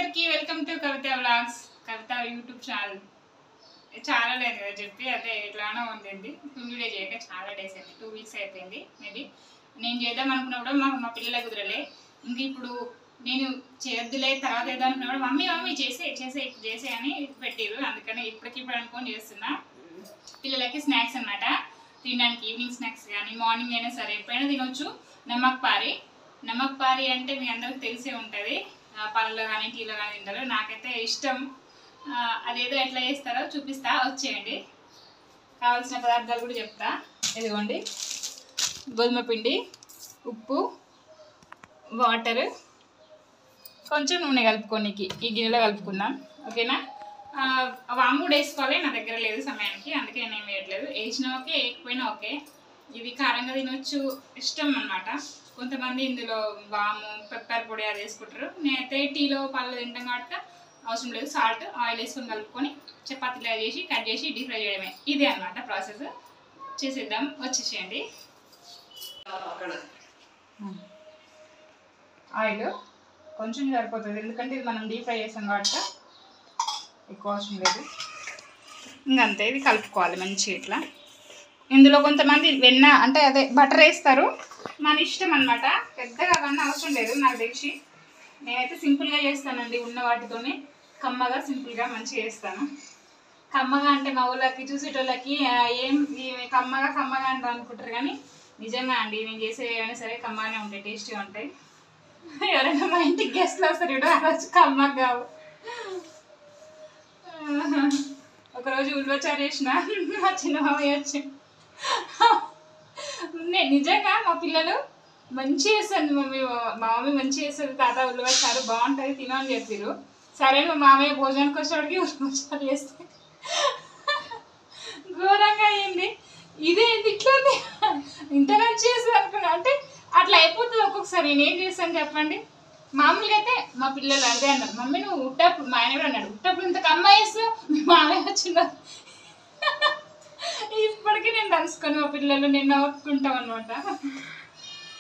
అందరికీ welcome to Kavitha vlogs. Kavitha YouTube channel చాలా లేదు కదా చెప్పి అదే ఎట్లానో ఉంది. వీడియో చేయక చాలా డేస్ అయింది, 2 వీక్స్ అయిపోయింది. మేబీ నేను చేద్దాం అనుకున్నప్పుడు మా పిల్లల కుదరలే. ఇంక ఇప్పుడు నేను చేద్దులే తర్వాత చేద్దాం అనుకున్నప్పుడు మమ్మీ చేసే అని పెట్టిరు. అందుకని ఇప్పటికిప్పుడు అనుకొని చేస్తున్నా. పిల్లలకి స్నాక్స్ అన్నమాట, తినడానికి ఈవినింగ్ స్నాక్స్ కానీ మార్నింగ్ అయినా సరే ఎప్పుడైనా తినొచ్చు. నమక్ పారి అంటే మీ అందరికి తెలిసే ఉంటుంది. పళ్ళలో కానీ టీలో కానీ తింటారు. నాకైతే ఇష్టం. అదేదో ఎట్లా చేస్తారో చూపిస్తా, వచ్చేయండి. కావాల్సిన పదార్థాలు కూడా చెప్తా. ఇదిగోండి, గోధుమ పిండి, ఉప్పు, వాటర్, కొంచెం నూనె కలుపుకోనికి ఈ గిన్నెలో కలుపుకుందాం. ఓకేనా? వాము కూడా వేసుకోవాలి, నా దగ్గర లేదు సమయానికి, అందుకే నేను వేయట్లేదు. వేసినా ఓకే, వేయకపోయినా ఓకే. ఇది కారంగా తినొచ్చు, ఇష్టం అన్నమాట. కొంతమంది ఇందులో వాము పెప్పర్ పొడి అది వేసుకుంటారు. నేనైతే టీలో పళ్ళు తింటాం కాబట్టి అవసరం లేదు. సాల్ట్ ఆయిల్ వేసుకొని కలుపుకొని చపాతీలా చేసి కట్ చేసి డీప్ ఫ్రై చేయడమే. ఇదే అన్నమాట ప్రాసెస్. చేసేద్దాం, వచ్చేసేయండి. ఆయిల్ కొంచెం సరిపోతుంది, ఎందుకంటే ఇది మనం డీప్ ఫ్రై చేసాం కాబట్టి ఎక్కువ అవసరం లేదు. ఇంకంతే, ఇది కలుపుకోవాలి మంచిగా ఇట్లా. ఇందులో కొంతమంది వెన్న అంటే అదే బటర్ వేస్తారు, మన ఇష్టం అన్నమాట. పెద్దగా అవన్నీ అవసరం లేదు నాకు తెలిసి. నేనైతే సింపుల్గా చేస్తానండి, ఉన్న వాటితోనే కమ్మగా సింపుల్గా మంచిగా చేస్తాను. కమ్మగా అంటే మా ఊళ్ళకి చూసేటోళ్ళకి ఏం కమ్మగా అంటే అనుకుంటారు, కానీ నిజంగా అండి నేను చేసేవి ఏమైనా సరే కమ్మగానే ఉంటాయి, టేస్టీగా ఉంటాయి. ఎవరైనా మా ఇంటికి గెస్ట్లు వస్తారు ఇటు, ఆ రోజు కమ్మగా కావు. ఒకరోజు ఉల్వచారు చేసిన, మా చిన్న మామయ్య వచ్చి నిజంగా మా పిల్లలు మంచిగా చేస్తుంది మా మమ్మీ మంచిగా చేస్తుంది, తాత ఉల్వచారు బాగుంటుంది తినని చెప్పారు. సరే మా మామయ్య భోజనానికి వచ్చేవాడికి ఉల్వచారు చేస్తే ఘోరంగా అయింది. ఇదే ఇట్లా ఉంది, ఇంత మంచి చేస్తుంది అనుకున్నా. అంటే అట్లా అయిపోతుంది ఒక్కొక్కసారి. నేనేం చేస్తాను చెప్పండి. మామూలుగా అయితే మా పిల్లలు అదే అన్నారు, మమ్మీ నువ్వు ఉట్టప్పుడు, మా ఆయన కూడా అన్నాడు, ఉట్టప్పుడు ఇంత కమ్మ వేస్తావు. మీ మామయ్య వచ్చిన్నారు. ఇప్పటికీ నేను తలుసుకొని మా పిల్లలు నేను నవ్వుకుంటాం అనమాట.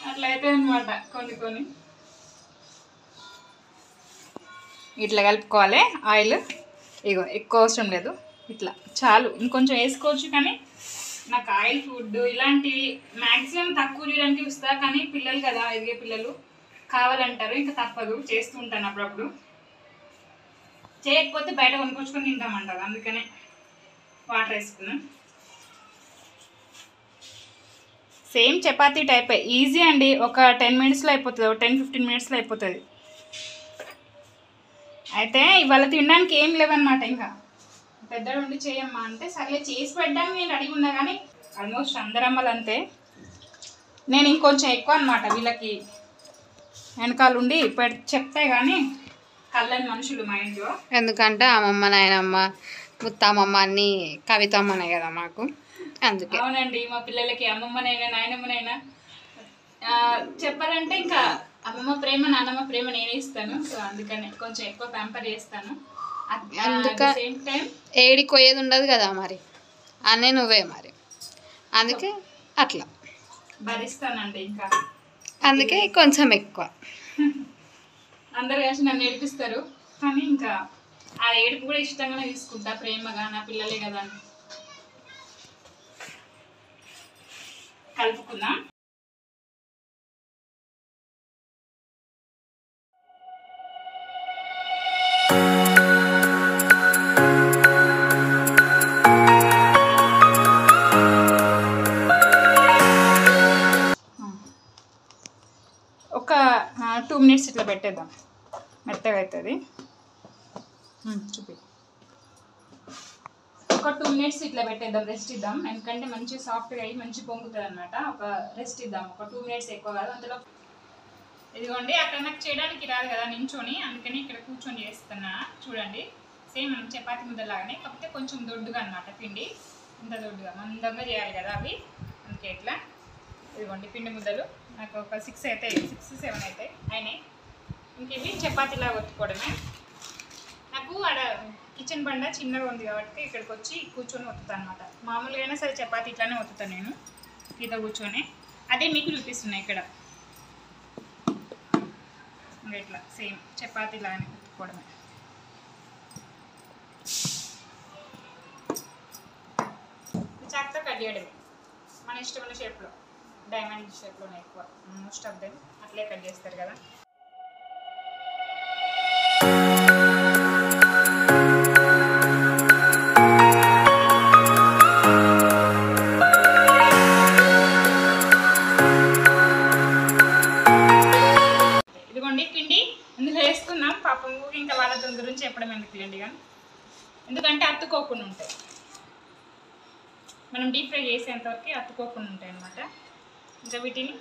అట్లా అయితే అనమాట కొన్ని ఇట్లా కలుపుకోవాలి. ఆయిల్ ఇగో ఎక్కువ అవసరం లేదు, ఇట్లా చాలు. ఇంకొంచెం వేసుకోవచ్చు, కానీ నాకు ఆయిల్ ఫుడ్ ఇలాంటివి మ్యాక్సిమం తక్కువ చేయడానికి చూస్తా. కానీ పిల్లలు కదా, ఎదిగే పిల్లలు కావాలంటారు, ఇంకా తప్పదు, చేస్తూ ఉంటాను అప్పుడప్పుడు. చేయకపోతే బయట కొనుక్కొచ్చుకొని తింటామంటారు, అందుకనే వాటర్ వేసుకున్నాం. సేమ్ చపాతీ టైపే, ఈజీ అండి. ఒక 10 మినిట్స్లో అయిపోతుంది, ఒక 10-15 మినిట్స్లో అయిపోతుంది. అయితే ఇవాళ తినడానికి ఏం లేవన్నమాట. ఇంకా పెద్దడు ఉండి చేయమ్మా అంటే సర్లే చేసి పెట్టడానికి నేను రెడీగా ఉన్నా, కానీ ఆల్మోస్ట్ అందరమ్మలు అంతే. నేను ఇంకొంచెం ఎక్కువ అనమాట వీళ్ళకి వెనకాల ఉండి చెప్తే కానీ కళ్ళని మనుషులు మా ఇంట్లో. ఎందుకంటే అమ్మమ్మ నాయనమ్మ ముత్తమ్మమ్మ అన్నీ కవితమ్మనే కదా మాకు, అందుకే. అవునండి, మా పిల్లలకి అమ్మమ్మనైనా నాయనమ్మనైనా చెప్పాలంటే ఇంకా అమ్మమ్మ ప్రేమ నాన్నమ్మ ప్రేమ నేనే ఇస్తాను. సో అందుకనే కొంచెం ఎక్కువ ప్యాంపర్ చేస్తాను. సేమ్ టైం ఏడికి పోయేది ఉండదు కదా మరి, అన్నీ నువ్వే మరి, అందుకే అట్లా భరిస్తానండి. ఇంకా అందుకే కొంచెం ఎక్కువ. అందరు కలిసి నన్ను ఏడిపిస్తారు, కానీ ఇంకా ఆ ఏడుపు కూడా ఇష్టంగానే తీసుకుంటా, ప్రేమగా. నా పిల్లలే కదా అని కలుపుకుందాం. ఒక 2 మినిట్స్ ఇట్లా పెట్టేద్దాం, మెత్తగా అవుతుంది. చూపి, ఒక 2 మినిట్స్ ఇట్లా పెట్టేద్దాం, రెస్ట్ ఇద్దాం. ఎందుకంటే మంచిగా సాఫ్ట్గా అయ్యి మంచి పొంగుతుంది అనమాట. ఒక రెస్ట్ ఇద్దాం, ఒక 2 మినిట్స్ ఎక్కువ కాదు. అందులో ఇదిగోండి, అక్కడ నాకు చేయడానికి రాదు కదా నించొని, అందుకని ఇక్కడ కూర్చొని చేస్తున్నా. చూడండి, సేమ్ మనం చపాతీ ముద్దలాగానే, కాకపోతే కొంచెం దొడ్డుగా అనమాట పిండి. ఇంత దొడ్డుగా మందంగా చేయాలి కదా అవి, అందుకే ఇట్లా. ఇదిగోండి పిండి ముద్దలు నాకు ఒక 6-7 అవుతాయి అయినాయి. ఇంక ఇవి చపాతీలాగా ఒత్తుకోవడమే. నాకు ఆడ కిచెన్ బండ చిన్నగా ఉంది కాబట్టి ఇక్కడికి వచ్చి కూర్చొని ఒత్తుతాను అనమాట. మామూలుగా అయినా సరే చపాతీ ఇట్లానే ఒత్తుతాను నేను, కింద కూర్చొని. అదే మీకు చూపిస్తున్నాయి ఇక్కడ, ఇట్లా సేమ్ చపాతీ లాగానే పెట్టుకోవడమే. చాక్తో కట్ చేయడమే మన ఇష్టమైన షేప్లో, డైమండ్ షేప్లోనే ఎక్కువ మోస్ట్ ఆఫ్ దెమ్ అట్లే కట్ చేస్తారు కదా. ఇదిగోండి పిండి ఇందులో వేసుకున్నాం. పాపం ఇంకా వాళ్ళ గురించి చెప్పడం ఎందుకులేండి, కానీ ఎందుకంటే అత్తుకోకుండా ఉంటాయి. మనం డీప్ ఫ్రై చేసేంతవరకు అత్తుకోకుండా ఉంటాయి అన్నమాట. ఇంకా వీటిని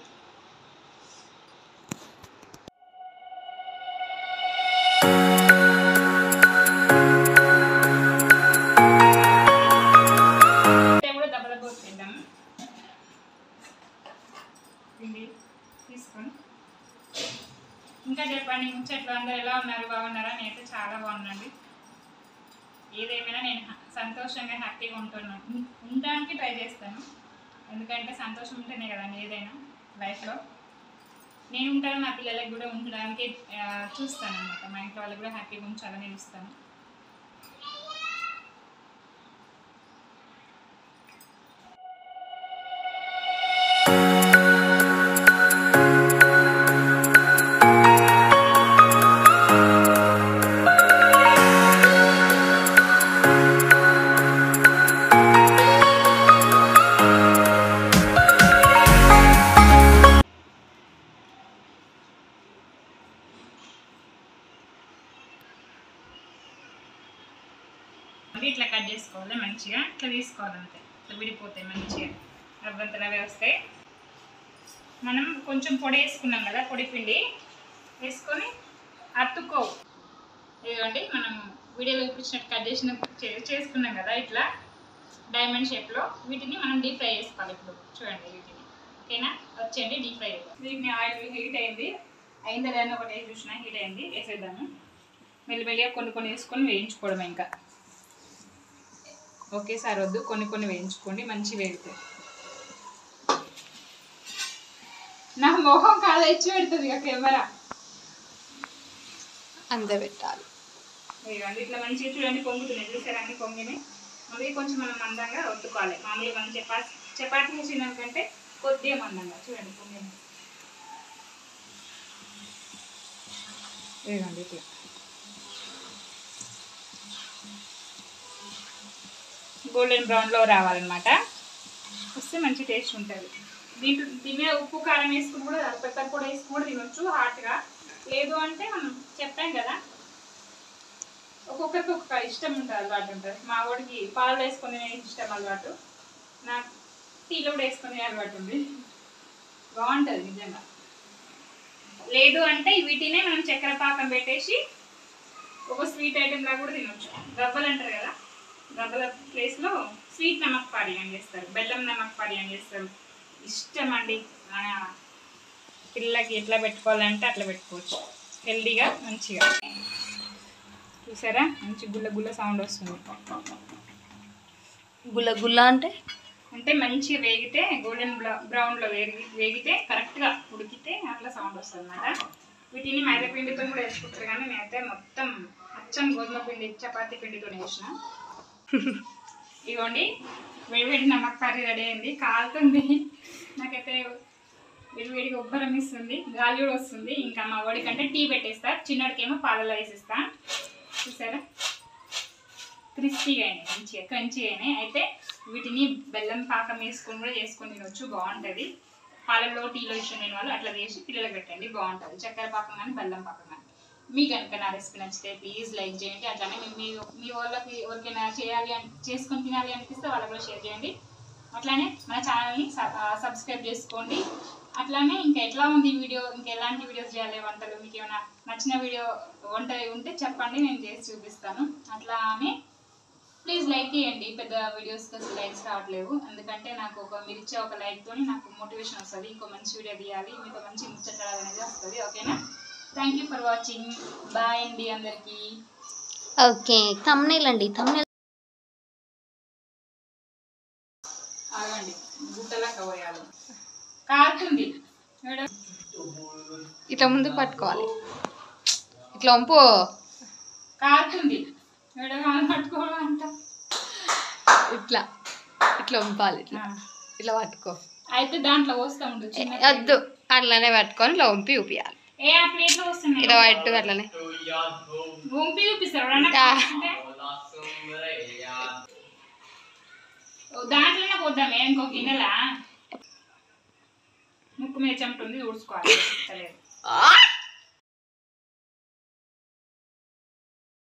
కూడా దెబ్బ వస్తుందాము పిండి తీసుకొని. ఇంకా చెప్పండి ముచ్చట్లు, అందరు ఎలా ఉన్నారు, బాగున్నారా? నేనైతే చాలా బాగున్నాండి. ఏదేమైనా నేను సంతోషంగా హ్యాపీగా ఉండడానికి ట్రై చేస్తాను. ఎందుకంటే సంతోషం ఉంటేనే కదండి ఏదైనా లైఫ్లో. నేను ఉంటాను, నా పిల్లలకి కూడా ఉండడానికి చూస్తాను అనమాట. మా ఇంట్లో వాళ్ళకి కూడా హ్యాపీగా ఉంచాలని చూస్తాను. ఇట్లా కట్ చేసుకోవాలి మంచిగా, ఇట్లా తీసుకోవాలంటే ఇట్లా విడిపోతాయి మంచిగా, రవ్వంతలాగా వస్తాయి. మనం కొంచెం పొడి వేసుకున్నాం కదా, పొడి పిండి వేసుకొని అత్తుకో. ఇదిగోండి మనం వీడియోలో చూపించినట్టు కట్ చేసుకున్నాం కదా ఇట్లా డైమండ్ షేప్లో. వీటిని మనం డీప్ ఫ్రై చేసుకోవాలి. ఇప్పుడు చూడండి వీటిని, ఓకేనా? వచ్చేయండి డీప్ ఫ్రై. వీటిని ఆయిల్ హీట్ అయిందా లేదని ఒకటి వేసి చూసినా, హీట్ అయింది, వేసేద్దాము. మెల్లిమెల్లిగా కొన్ని వేసుకొని వేయించుకోవడం. ఇంకా ఒకేసారి వద్దు, కొన్ని వేయించుకోండి, మంచి వేగుతాయి. నా మొహం కాదా ఇచ్చి పెడుతుంది ఇక కెమెరా, అంతే పెట్టాలి. ఇట్లా మంచిగా చూడండి పొంగుతున్నాయి, చూసారా అన్ని పొంగినాయి. మళ్ళీ కొంచెం మనం మందంగా ఒత్తుకోవాలి. మామూలుగా మనం చపాతీ చేసిన కంటే కొద్దిగా మందంగా చూడండి పొంగినాయి. ఇదిగోండి ఇట్లా గోల్డెన్ బ్రౌన్లో రావాలన్నమాట. వస్తే మంచి టేస్ట్ ఉంటుంది. దీని మీద ఉప్పు కారం వేసుకుని కూడా, పెప్పర్ కూడా వేసుకుని కూడా తినొచ్చు హాట్గా. లేదు అంటే మనం చెప్పాం కదా, ఒక్కొక్కరికి ఒక్కొక్క ఇష్టం ఉంటుంది, అలవాటు ఉంటుంది. మా వాడికి పాలు వేసుకొని ఇష్టం అలవాటు, నాకు టీలో కూడా వేసుకొని అలవాటు ఉంది. బాగుంటుంది నిజంగా. లేదు అంటే వీటినే మనం చక్కెర పాకం పెట్టేసి ఒక స్వీట్ ఐటెం లాగా కూడా తినొచ్చు. గవ్వలు అంటారు కదా, గవ్వల ప్లేస్లో స్వీట్ నమక్ పాడి అని చేస్తారు, బెల్లం నమక్ పాడి అని చేస్తారు. ఇష్టం అండి. మన పిల్లలకి ఎట్లా పెట్టుకోవాలంటే అట్లా పెట్టుకోవచ్చు, హెల్దీగా మంచిగా. చూసారా మంచి గుల్ల సౌండ్ వస్తుంది. గుల్ల అంటే మంచిగా వేగితే, గోల్డెన్ బ్రౌన్లో వేగితే, కరెక్ట్గా ఉడికితే అట్లా సౌండ్ వస్తుంది అన్నమాట. వీటిని మైదా పిండితో కూడా వేసుకుంటారు, కానీ నేనైతే మొత్తం అచ్చం గోధుమ పిండి చపాతీ పిండితో వేసిన. ఇదిగోండి వేడివేడి నమక్ కర్రీ రెడీ అయింది, కాలుతుంది. నాకైతే వేడివేడిగా ఉబ్బరం ఇస్తుంది, గాలి కూడా వస్తుంది. ఇంకా మా వాడికంటే టీ పెట్టేస్తా, చిన్నడికేమో పాలలో వేసిస్తా. చూసారా క్రిస్పీగా అయినాయి, మంచిగా క్రంచీ అయినాయి. అయితే వీటిని బెల్లం పాకం వేసుకొని కూడా చేసుకొని తినొచ్చు, బాగుంటుంది. పాలల్లో టీలో ఇష్టం లేని వాళ్ళు అట్లా చేసి పిల్లలకు పెట్టండి, బాగుంటుంది. చక్కెర పాకం కానీ బెల్లం పాకం కానీ. మీకు కనుక నా రెసిపీ నచ్చితే ప్లీజ్ లైక్ చేయండి. అట్లానే మీ వాళ్ళకి ఎవరికైనా చేసుకొని తినాలి అనిపిస్తే వాళ్ళకి కూడా షేర్ చేయండి. అట్లానే మన ఛానల్ని సబ్స్క్రైబ్ చేసుకోండి. అట్లానే ఇంకా ఎట్లా ఉంది వీడియో, ఇంకా ఎలాంటి వీడియోస్ చేయాలి వంటలు, మీకు ఏమైనా నచ్చిన వీడియో వంట ఉంటే చెప్పండి, నేను చేసి చూపిస్తాను. అట్లానే ప్లీజ్ లైక్ చేయండి. పెద్ద వీడియోస్కి అసలు లైక్స్ రావట్లేవు, ఎందుకంటే నాకు మీరు ఇచ్చే ఒక లైక్తో నాకు మోటివేషన్ వస్తుంది, ఇంకో మంచి వీడియో తీయాలి, మీతో మంచి ముచ్చట్లాడాలి అనేది వస్తుంది. ఓకేనా? Thank you for watching. Bye అండి అందరికీ. ఓకే, థంబ్నెయిల్ అండి, థంబ్నెయిల్ ఆగండి, గుట్టలా కవయాలి, కారుతుంది. ఇట్లా ముందుకు పట్టుకోవాలి, ఇట్లా వంపు. కాలుతుంది ఎడగాలి పట్టుకోవడం అంట ఇట్లా ఇట్లా వంపాలి ఇట్లా ఇట్లా పట్టుకో అయితే దాంట్లో వస్తా ఉండు వద్దు అట్లనే పట్టుకొని ఇట్లా వంపి చూపియాలి ఏ ఆ ప్లేట్లో వస్తున్నాయి ఇలా పట్టు అట్లనే వంపి చూపిస్తారు దాంట్లోనే పోద్దామే ఇంకో గిన్నెలా ముక్కు మీద చెమట ఉంది ఊడ్చుకోవాలి